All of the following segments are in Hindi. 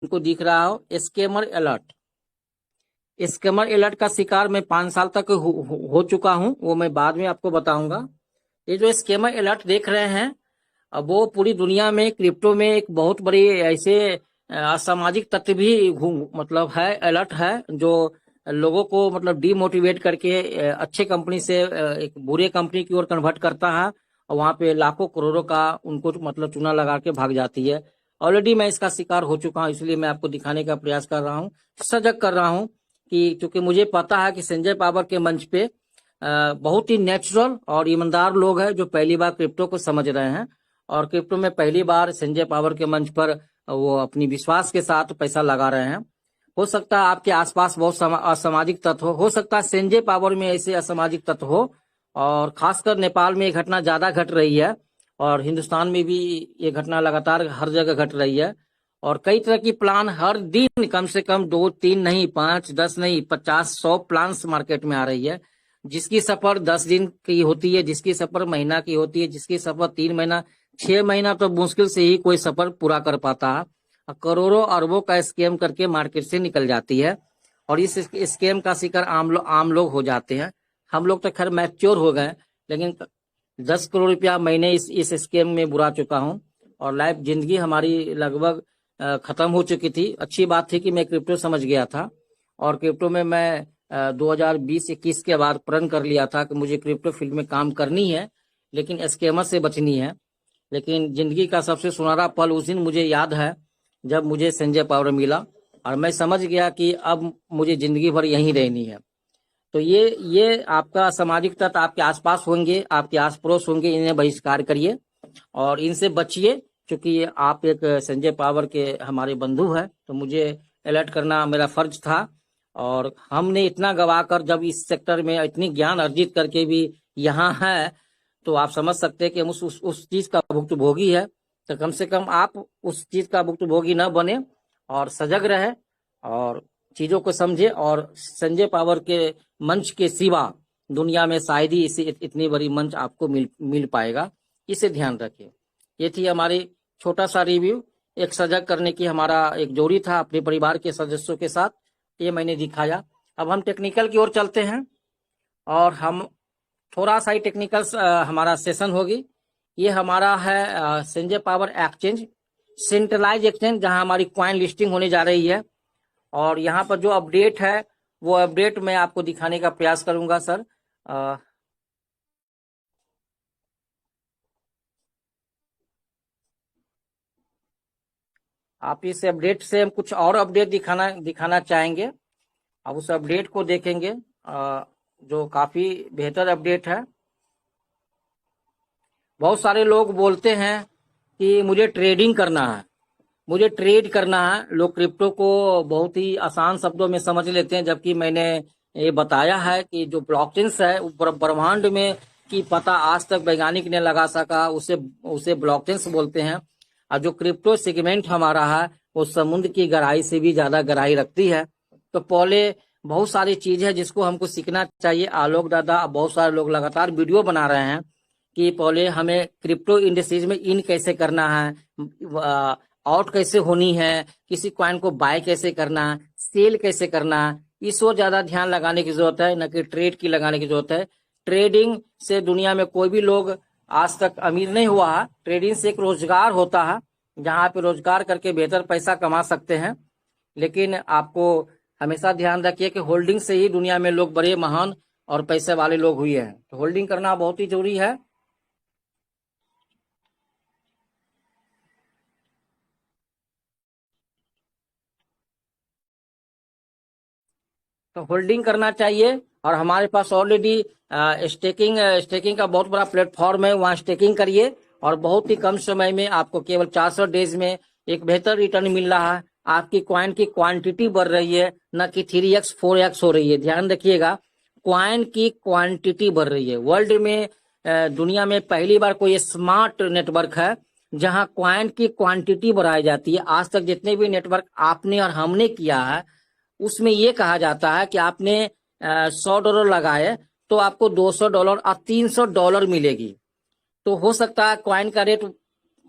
को दिख रहा हो स्कैमर अलर्ट। स्कैमर अलर्ट का शिकार मैं 5 साल तक हो चुका हूं, वो मैं बाद में आपको बताऊंगा। ये जो स्कैमर अलर्ट देख रहे हैं, अब वो पूरी दुनिया में क्रिप्टो में एक बहुत बड़ी ऐसे असामाजिक तत्व भी मतलब है, अलर्ट है, जो लोगों को मतलब डीमोटिवेट करके अच्छे कंपनी से एक बुरे कंपनी की ओर कन्वर्ट करता है, और वहां पे लाखों करोड़ों का उनको मतलब चूना लगा के भाग जाती है। ऑलरेडी मैं इसका शिकार हो चुका हूं, इसलिए मैं आपको दिखाने का प्रयास कर रहा हूं, सजग कर रहा हूं कि चूंकि मुझे पता है कि संजय पावर के मंच पे बहुत ही नेचुरल और ईमानदार लोग हैं जो पहली बार क्रिप्टो को समझ रहे हैं, और क्रिप्टो में पहली बार संजय पावर के मंच पर वो अपनी विश्वास के साथ पैसा लगा रहे हैं। हो सकता है आपके आसपास बहुत असामाजिक तत्व हो सकता है संजय पावर में ऐसे असामाजिक तत्व हो, और खासकर नेपाल में ये घटना ज्यादा घट रही है, और हिंदुस्तान में भी ये घटना लगातार हर जगह घट रही है। और कई तरह की प्लान हर दिन कम से कम 2-3 नहीं, 5, 10 नहीं, 50, 100 प्लान्स मार्केट में आ रही है, जिसकी सफर 10 दिन की होती है, जिसकी सफर महीना की होती है, जिसकी सफर 3 महीना, 6 महीना तो मुश्किल से ही कोई सफर पूरा कर पाता है। करोड़ों अरबों का स्कैम करके मार्केट से निकल जाती है, और इस स्कैम का शिकार आम लोग हो जाते हैं। हम लोग तो खैर मैच्योर हो गए, लेकिन 10 करोड़ रुपया महीने इस स्कैम में बुरा चुका हूं, और लाइफ जिंदगी हमारी लगभग खत्म हो चुकी थी। अच्छी बात थी कि मैं क्रिप्टो समझ गया था, और क्रिप्टो में मैं 2020-21 के बाद प्रण कर लिया था कि मुझे क्रिप्टो फील्ड में काम करनी है, लेकिन स्कैमर से बचनी है। लेकिन जिंदगी का सबसे सुनहरा पल उस दिन मुझे याद है जब मुझे संजय पावर मिला, और मैं समझ गया कि अब मुझे जिंदगी भर यहीं रहनी है। तो ये आपका सामाजिक तत्व आपके आसपास होंगे, आपके आस पड़ोस होंगे, इन्हें बहिष्कार करिए और इनसे बचिए। क्योंकि आप एक संजय पावर के हमारे बंधु हैं, तो मुझे अलर्ट करना मेरा फर्ज था। और हमने इतना गवाकर जब इस सेक्टर में इतनी ज्ञान अर्जित करके भी यहाँ है, तो आप समझ सकते हैं कि हम उस चीज का भुक्तभोगी है। तो कम से कम आप उस चीज का भुक्तभोगी न बने, और सजग रहे, और चीजों को समझे। और संजय पावर के मंच के सिवा दुनिया में शायद ही इसे इतनी बड़ी मंच आपको मिल पाएगा, इसे ध्यान रखिए। ये थी हमारी छोटा सा रिव्यू, एक सजग करने की हमारा एक जोड़ी था अपने परिवार के सदस्यों के साथ, ये मैंने दिखाया। अब हम टेक्निकल की ओर चलते हैं, और हम थोड़ा सा ही टेक्निकल हमारा सेशन होगी। ये हमारा है Sanjay power exchange, centralize exchange, जहां हमारी क्वाइन लिस्टिंग होने जा रही है। और यहाँ पर जो अपडेट है वो अपडेट मैं आपको दिखाने का प्रयास करूंगा सर। आप इस अपडेट से हम कुछ और अपडेट दिखाना चाहेंगे। अब उस अपडेट को देखेंगे, जो काफी बेहतर अपडेट है। बहुत सारे लोग बोलते हैं कि मुझे ट्रेडिंग करना है, मुझे ट्रेड करना है। लोग क्रिप्टो को बहुत ही आसान शब्दों में समझ लेते हैं, जबकि मैंने ये बताया है कि जो ब्लॉकचेन्स है ब्रह्मांड में की पता आज तक वैज्ञानिक ने लगा सका, उसे उसे ब्लॉकचेन्स बोलते हैं। और जो क्रिप्टो सेगमेंट हमारा है वो समुद्र की गहराई से भी ज्यादा गहराई रखती है। तो पहले बहुत सारी चीज है जिसको हमको सीखना चाहिए। आलोक दादा, बहुत सारे लोग लगातार वीडियो बना रहे हैं कि पहले हमें क्रिप्टो इंडस्ट्रीज में इन कैसे करना है, आउट कैसे होनी है, किसी कॉइन को बाय कैसे करना है, सेल कैसे करना है, इस ओर ज्यादा ध्यान लगाने की जरूरत है, न कि ट्रेड की लगाने की जरूरत है। ट्रेडिंग से दुनिया में कोई भी लोग आज तक अमीर नहीं हुआ है। ट्रेडिंग से एक रोजगार होता है, जहां पे रोजगार करके बेहतर पैसा कमा सकते हैं। लेकिन आपको हमेशा ध्यान रखिए कि होल्डिंग से ही दुनिया में लोग बड़े महान और पैसे वाले लोग हुए हैं। तो होल्डिंग करना बहुत ही जरूरी है। तो होल्डिंग करना चाहिए, और हमारे पास ऑलरेडी स्टेकिंग का बहुत बड़ा प्लेटफॉर्म है, वहां स्टेकिंग करिए, और बहुत ही कम समय में आपको केवल 400 डेज में एक बेहतर रिटर्न मिल रहा है। आपकी क्वाइन की क्वांटिटी बढ़ रही है, न कि 3x 4x हो रही है। ध्यान रखिएगा, क्वाइन की क्वांटिटी बढ़ रही है। वर्ल्ड में दुनिया में पहली बार कोई स्मार्ट नेटवर्क है जहां क्वाइन की क्वांटिटी बढ़ाई जाती है। आज तक जितने भी नेटवर्क आपने और हमने किया है, उसमें ये कहा जाता है कि आपने $100 लगाए तो आपको $200 और $300 मिलेगी। तो हो सकता है क्वाइन का रेट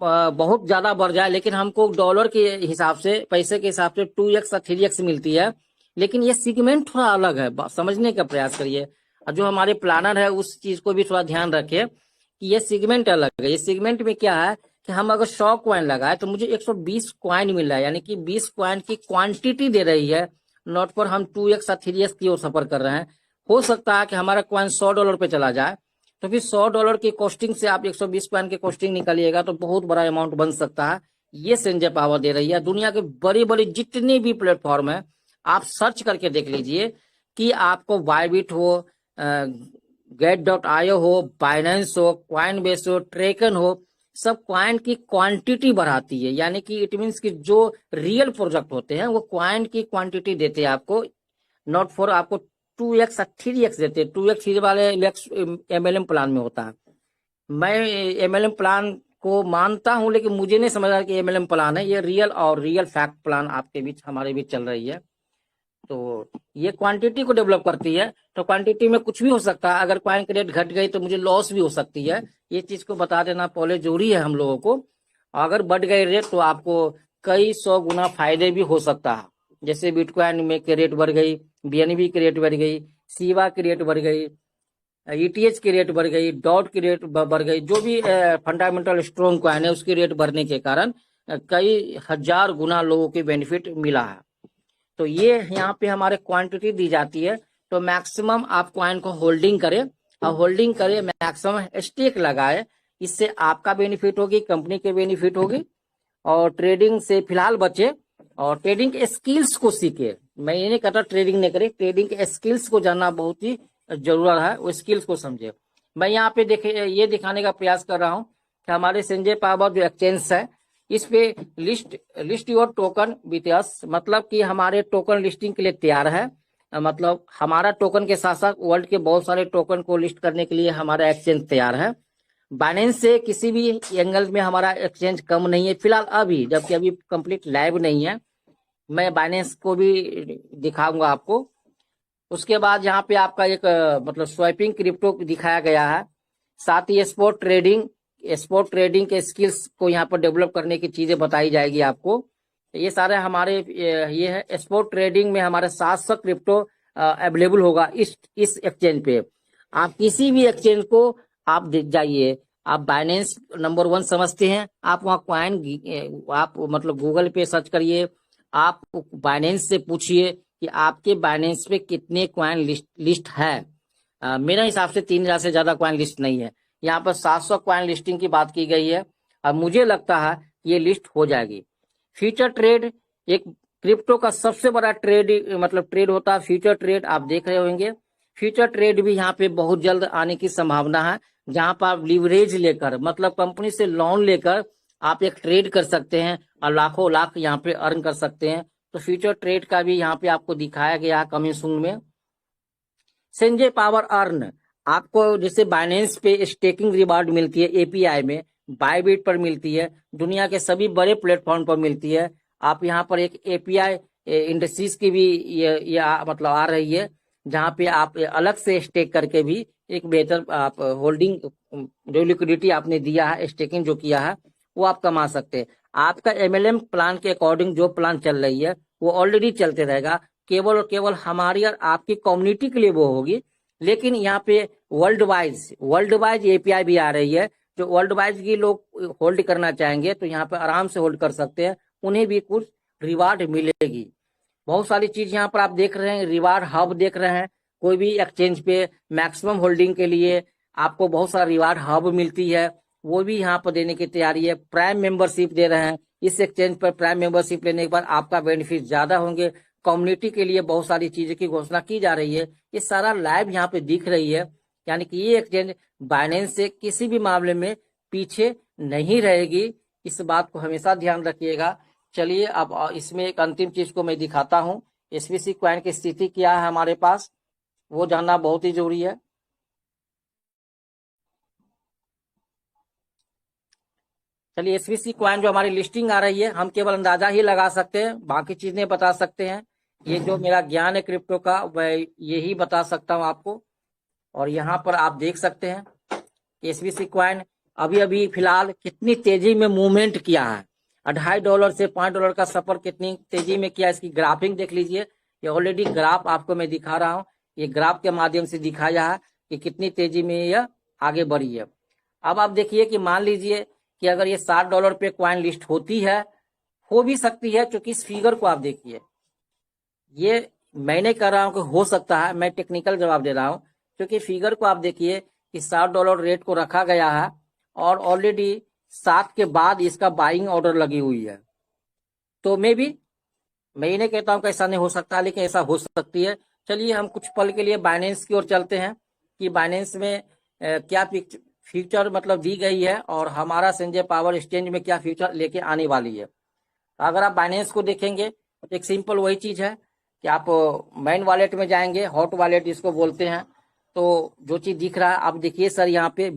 बहुत ज्यादा बढ़ जाए, लेकिन हमको डॉलर के हिसाब से, पैसे के हिसाब से 2x या 3x मिलती है। लेकिन ये सेगमेंट थोड़ा अलग है, समझने का प्रयास करिए। और जो हमारे प्लानर है उस चीज को भी थोड़ा ध्यान रखे कि ये सेगमेंट अलग है। ये सेगमेंट में क्या है कि हम अगर 100 कॉइन लगाए तो मुझे 120 कॉइन मिल रहा है, यानी कि 20 कॉइन की क्वांटिटी दे रही है, नॉट पर हम 2x या 3x की ओर सफर कर रहे हैं। हो सकता है कि हमारा कॉइन $100 पे चला जाए, तो फिर $100 की कॉस्टिंग से आप 120 कॉइन की कॉस्टिंग निकालिएगा तो बहुत बड़ा अमाउंट बन सकता है। ये संजय पावर दे रही है। दुनिया के बड़ी बड़ी जितने भी प्लेटफॉर्म है आप सर्च करके देख लीजिए कि आपको बायबिट हो, get.io हो, बाइनेंस हो, कॉइनबेस हो, ट्रेकन हो, सब कॉइन की क्वांटिटी बढ़ाती है। यानी कि इट मीन्स कि जो रियल प्रोजेक्ट होते हैं वो कॉइन की क्वांटिटी देते हैं आपको, नॉट फॉर आपको 2x या 3x देते हैं। 2x 3 वाले MLM प्लान में होता है। मैं MLM प्लान को मानता हूं, लेकिन मुझे नहीं समझ रहा कि MLM प्लान है। ये रियल और रियल फैक्ट प्लान आपके बीच, हमारे बीच चल रही है। तो ये क्वांटिटी को डेवलप करती है। तो क्वांटिटी में कुछ भी हो सकता है। अगर कॉइन की रेट घट गई तो मुझे लॉस भी हो सकती है। ये चीज को बता देना पहले जरूरी है हम लोगों को। अगर बढ़ गई रेट तो आपको कई 100 गुना फायदे भी हो सकता है। जैसे बिटकॉइन में की रेट बढ़ गई, BNB की रेट बढ़ गई, सीवा की रेट बढ़ गई, ETH की रेट बढ़ गई, डॉट की रेट बढ़ गई। जो भी फंडामेंटल स्ट्रॉन्ग कॉइन है उसकी रेट बढ़ने के कारण कई हजार गुना लोगों के बेनिफिट मिला है। तो ये यहाँ पे हमारे क्वांटिटी दी जाती है। तो मैक्सिमम आप कॉइन को होल्डिंग करें, और होल्डिंग करें, मैक्सिमम स्टेक लगाए। इससे आपका बेनिफिट होगी, कंपनी के बेनिफिट होगी। और ट्रेडिंग से फिलहाल बचे और ट्रेडिंग के स्किल्स को सीखे। मैं ये नहीं कहता ट्रेडिंग नहीं करे, ट्रेडिंग के स्किल्स को जानना बहुत ही जरूरत है, वो स्किल्स को समझे। मैं यहाँ पे देखे ये दिखाने का प्रयास कर रहा हूँ कि हमारे संजय पावर जो एक्सचेंज है इस पे list your token with us, मतलब कि हमारे टोकन लिस्टिंग के लिए तैयार है। मतलब हमारा टोकन के साथ साथ वर्ल्ड के बहुत सारे टोकन को लिस्ट करने के लिए हमारा एक्सचेंज तैयार है। बाइनेंस से किसी भी एंगल में हमारा एक्सचेंज कम नहीं है फिलहाल अभी, जबकि अभी कंप्लीट लाइव नहीं है। मैं बाइनेंस को भी दिखाऊंगा आपको। उसके बाद यहाँ पे आपका एक मतलब स्वैपिंग क्रिप्टो दिखाया गया है। साथ ही स्पोर्ट ट्रेडिंग के स्किल्स को यहाँ पर डेवलप करने की चीजें बताई जाएगी आपको। ये सारे हमारे ये है स्पोर्ट ट्रेडिंग में हमारे 700 क्रिप्टो अवेलेबल होगा इस एक्सचेंज पे। आप किसी भी एक्सचेंज को आप देख जाइए, आप बाइनेंस नंबर 1 समझते हैं, आप वहाँ कॉइन आप मतलब गूगल पे सर्च करिए, आप बाइनेंस से पूछिए कि आपके बाइनेंस पे कितने कॉइन लिस्ट है। मेरे हिसाब से 3000 से ज्यादा कॉइन लिस्ट नहीं है। यहाँ पर 700 कॉइन लिस्टिंग की बात की गई है और मुझे लगता है ये लिस्ट हो जाएगी। फ्यूचर ट्रेड एक क्रिप्टो का सबसे बड़ा ट्रेड होता है। फ्यूचर ट्रेड आप देख रहे होंगे। फ्यूचर ट्रेड भी यहाँ पे बहुत जल्द आने की संभावना है, जहां पर आप लिवरेज लेकर, मतलब कंपनी से लोन लेकर आप एक ट्रेड कर सकते हैं और लाखों लाख यहाँ पे अर्न कर सकते हैं। तो फ्यूचर ट्रेड का भी यहाँ पे आपको दिखाया गया है कमिंग सून में। संजय पावर अर्न आपको जैसे बाइनेंस पे स्टेकिंग रिवार्ड मिलती है, API में, बायबिट पर मिलती है, दुनिया के सभी बड़े प्लेटफॉर्म पर मिलती है। आप यहाँ पर एक API इंडस्ट्रीज की भी मतलब आ रही है, जहाँ पे आप अलग से स्टेक करके भी एक बेहतर आप होल्डिंग, जो लिक्विडिटी आपने दिया है, स्टेकिंग जो किया है, वो आप कमा सकते हैं। आपका MLM प्लान के अकॉर्डिंग जो प्लान चल रही है वो ऑलरेडी चलते रहेगा। केवल और केवल हमारी और आपकी कम्युनिटी के लिए वो होगी। लेकिन यहाँ पे वर्ल्ड वाइज API भी आ रही है। जो वर्ल्ड वाइज की लोग होल्ड करना चाहेंगे तो यहाँ पे आराम से होल्ड कर सकते हैं, उन्हें भी कुछ रिवार्ड मिलेगी। बहुत सारी चीज यहाँ पर आप देख रहे हैं, रिवार्ड हब देख रहे हैं। कोई भी एक्सचेंज पे मैक्सिमम होल्डिंग के लिए आपको बहुत सारा रिवार्ड हब मिलती है, वो भी यहाँ पर देने की तैयारी है। प्राइम मेंबरशिप दे रहे हैं, इस एक्सचेंज पर प्राइम मेंबरशिप लेने के बाद आपका बेनिफिट ज्यादा होंगे। कम्युनिटी के लिए बहुत सारी चीजों की घोषणा की जा रही है, ये सारा लाइव यहाँ पे दिख रही है। यानी कि ये एक्सचेंज बाइनेंस से किसी भी मामले में पीछे नहीं रहेगी, इस बात को हमेशा ध्यान रखिएगा। चलिए अब इसमें एक अंतिम चीज को मैं दिखाता हूँ। SVC कॉइन की स्थिति क्या है हमारे पास, वो जानना बहुत ही जरूरी है। चलिए SVC कॉइन जो हमारी लिस्टिंग आ रही है, हम केवल अंदाजा ही लगा सकते हैं, बाकी चीज नहीं बता सकते हैं। ये जो मेरा ज्ञान है क्रिप्टो का, वह यही बता सकता हूँ आपको। और यहाँ पर आप देख सकते हैं SVC कॉइन अभी अभी फिलहाल कितनी तेजी में मूवमेंट किया है। $2.5 से $5 का सफर कितनी तेजी में किया, इसकी ग्राफिंग देख लीजिए। ये ऑलरेडी ग्राफ आपको मैं दिखा रहा हूँ, ये ग्राफ के माध्यम से दिखाया है कि कितनी तेजी में यह आगे बढ़ी है। अब आप देखिए कि मान लीजिए कि अगर ये $60 पे क्वाइन लिस्ट होती है, हो भी सकती है, क्योंकि इस फिगर को आप देखिए, ये मैं नहीं कह रहा हूं कि हो सकता है, मैं टेक्निकल जवाब दे रहा हूं, क्योंकि फिगर को आप देखिए कि $60 रेट को रखा गया है और ऑलरेडी 7 के बाद इसका बाइंग ऑर्डर लगी हुई है। तो मैं ये नहीं कहता हूं कि ऐसा नहीं हो सकता, लेकिन ऐसा हो सकती है। चलिए हम कुछ पल के लिए बाइनेंस की ओर चलते हैं कि बाइनेंस में क्या फ्यूचर मतलब दी गई है और हमारा संजय पावर एक्सचेंज में क्या फ्यूचर लेके आने वाली है। तो अगर आप बाइनेंस को देखेंगे तो एक सिंपल वही चीज है कि आप मेन वॉलेट में जाएंगे, हॉट वॉलेट जिसको बोलते हैं। तो जो चीज दिख रहा है आप देखिए सर, यहाँ पे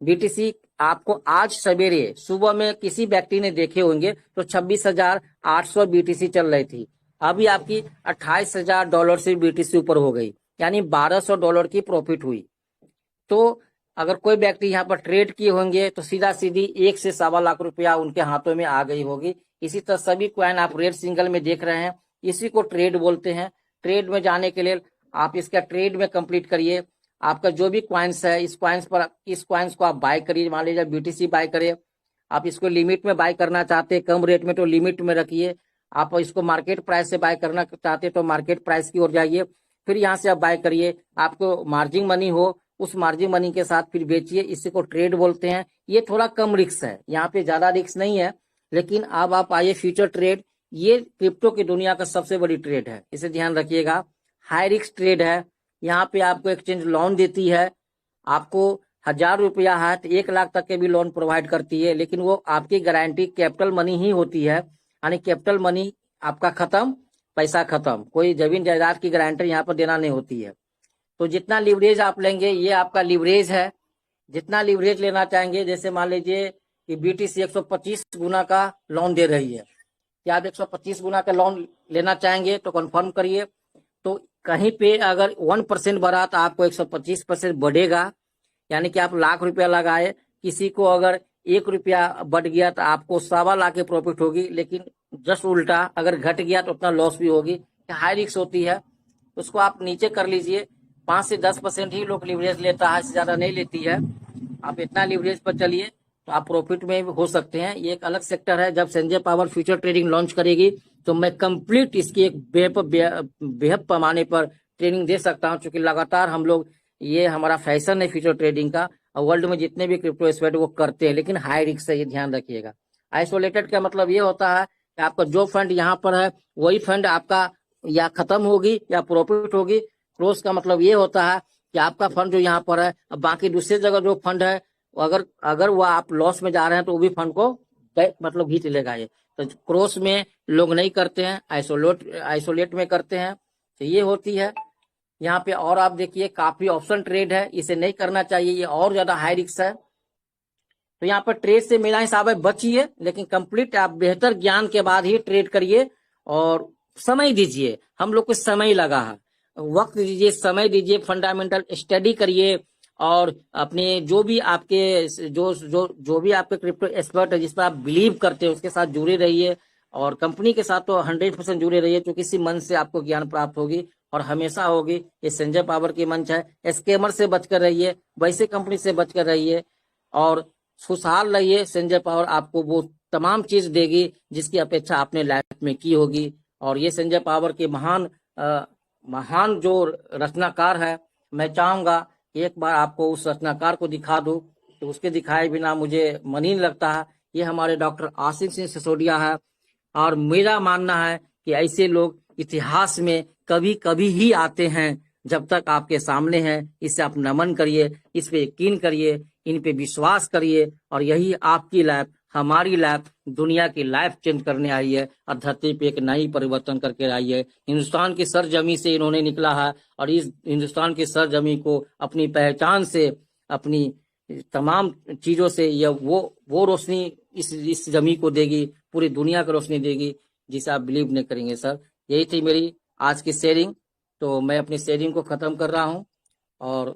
बीटीसी आपको आज सवेरे सुबह में किसी व्यक्ति ने देखे होंगे तो 26,800 बीटीसी चल रही थी। अभी आपकी $28,000 से बीटीसी ऊपर हो गई, यानी $1,200 की प्रॉफिट हुई। तो अगर कोई व्यक्ति यहाँ पर ट्रेड किए होंगे तो सीधा सीधी 1 से सवा लाख रुपया उनके हाथों में आ गई होगी। इसी तरह सभी क्वाइन आप रेड सिंगल में देख रहे हैं, इसी को ट्रेड बोलते हैं। ट्रेड में जाने के लिए आप इसका ट्रेड में कंप्लीट करिए। आपका जो भी क्वाइंस है इस क्वाइंस को आप बाय करिए। मान लीजिए बीटीसी बाय करिए, आप इसको लिमिट में बाय करना चाहते हैं कम रेट में तो लिमिट में रखिए। आप इसको मार्केट प्राइस से बाय करना चाहते हैं तो मार्केट प्राइस की ओर जाइए, फिर यहाँ से आप बाय करिए। आपको मार्जिन मनी हो, उस मार्जिन मनी के साथ फिर बेचिए, इसी को ट्रेड बोलते हैं। ये थोड़ा कम रिस्क है, यहाँ पे ज्यादा रिस्क नहीं है। लेकिन अब आप आइए फ्यूचर ट्रेड, ये क्रिप्टो की दुनिया का सबसे बड़ी ट्रेड है, इसे ध्यान रखिएगा। हाई रिस्क ट्रेड है। यहाँ पे आपको एक्सचेंज लोन देती है, आपको ₹1,000 है तो 1 लाख तक के भी लोन प्रोवाइड करती है, लेकिन वो आपकी गारंटी कैपिटल मनी ही होती है। यानी कैपिटल मनी आपका खत्म, पैसा खत्म, कोई जमीन जायदाद की गारंटी यहाँ पर देना नहीं होती है। तो जितना लीवरेज आप लेंगे ये आपका लीवरेज है। जितना लीवरेज लेना चाहेंगे, जैसे मान लीजिए कि बीटीसी 125 गुना का लोन दे रही है, कि आप 125 गुना का लोन लेना चाहेंगे तो कंफर्म करिए। तो कहीं पे अगर 1% बढ़ा तो आपको 125% बढ़ेगा, यानी कि आप ₹1,00,000 लगाए, किसी को अगर ₹1 बढ़ गया तो आपको सवा लाख की प्रॉफिट होगी। लेकिन जस्ट उल्टा अगर घट गया तो उतना लॉस भी होगी। हाई रिस्क होती है, उसको आप नीचे कर लीजिए। 5 से 10% ही लोग लिवरेज लेता है, इससे ज्यादा नहीं लेती है। आप इतना लिवरेज पर चलिए तो आप प्रॉफिट में हो सकते हैं। ये एक अलग सेक्टर है। जब Sanjay power future trading launch करेगी तो मैं कंप्लीट इसकी एक बेहद पैमाने पर ट्रेनिंग दे सकता हूं, क्योंकि लगातार हम लोग, ये हमारा फैशन है फ्यूचर ट्रेडिंग का, और वर्ल्ड में जितने भी क्रिप्टो एक्सपर्ट वो करते हैं, लेकिन हाई रिस्क है, ये ध्यान रखिएगा। आइसोलेटेड का मतलब ये होता है कि आपका जो फंड यहाँ पर है वही फंड आपका या खत्म होगी या प्रॉफिट होगी। क्लोज का मतलब ये होता है कि आपका फंड जो यहाँ पर है, अब बाकी दूसरी जगह जो फंड है अगर वो आप लॉस में जा रहे हैं तो वो भी फंड को मतलब घींच लेगा। ये तो क्रॉस में लोग नहीं करते हैं, आइसोलेट में करते हैं। तो ये होती है यहाँ पे। और आप देखिए काफी ऑप्शन ट्रेड है, इसे नहीं करना चाहिए, ये और ज्यादा हाई रिस्क है। तो यहाँ पर ट्रेड से मेरा हिसाब है बचिए, लेकिन कंप्लीट आप बेहतर ज्ञान के बाद ही ट्रेड करिए और समय दीजिए। हम लोग को समय लगा है, वक्त दीजिए, समय दीजिए, फंडामेंटल स्टडी करिए और अपने जो भी आपके जो भी आपके क्रिप्टो एक्सपर्ट है जिस पर आप बिलीव करते हैं उसके साथ जुड़े रहिए। और कंपनी के साथ तो 100% जुड़े रहिए, क्योंकि इसी मंच से आपको ज्ञान प्राप्त होगी और हमेशा होगी। ये संजय पावर की मंच है। स्कैमर से बचकर रहिए, वैसे कंपनी से बचकर रहिए और खुशहाल रहिए। संजय पावर आपको वो तमाम चीज देगी जिसकी अपेक्षा आपने लाइफ में की होगी। और ये संजय पावर के महान जो रचनाकार है, मैं चाहूंगा एक बार आपको उस रचनाकार को दिखा दूं, तो उसके दिखाए बिना मुझे मन ही नहीं लगता है। ये हमारे डॉक्टर आसिफ सिंह सिसोदिया है। और मेरा मानना है कि ऐसे लोग इतिहास में कभी कभी ही आते हैं। जब तक आपके सामने हैं, इसे आप नमन करिए, इस पे यकीन करिए, इन पे विश्वास करिए। और यही आपकी लाइफ, हमारी लाइफ, दुनिया की लाइफ चेंज करने आई है और धरती पे एक नई परिवर्तन करके आई है। हिंदुस्तान की सरजमी से इन्होंने निकला है और इस हिंदुस्तान की सरजमी को अपनी पहचान से, अपनी तमाम चीजों से यह वो रोशनी इस जमी को देगी, पूरी दुनिया को रोशनी देगी, जिसे आप बिलीव नहीं करेंगे सर। यही थी मेरी आज की शेयरिंग। तो मैं अपनी शेयरिंग को खत्म कर रहा हूं और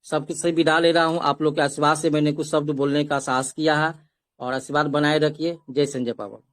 सबसे विदा ले रहा हूँ। आप लोग के आशीर्वाद से मैंने कुछ शब्द बोलने का साहस किया है, और आशीर्वाद बनाए रखिए। जय संजय पावर।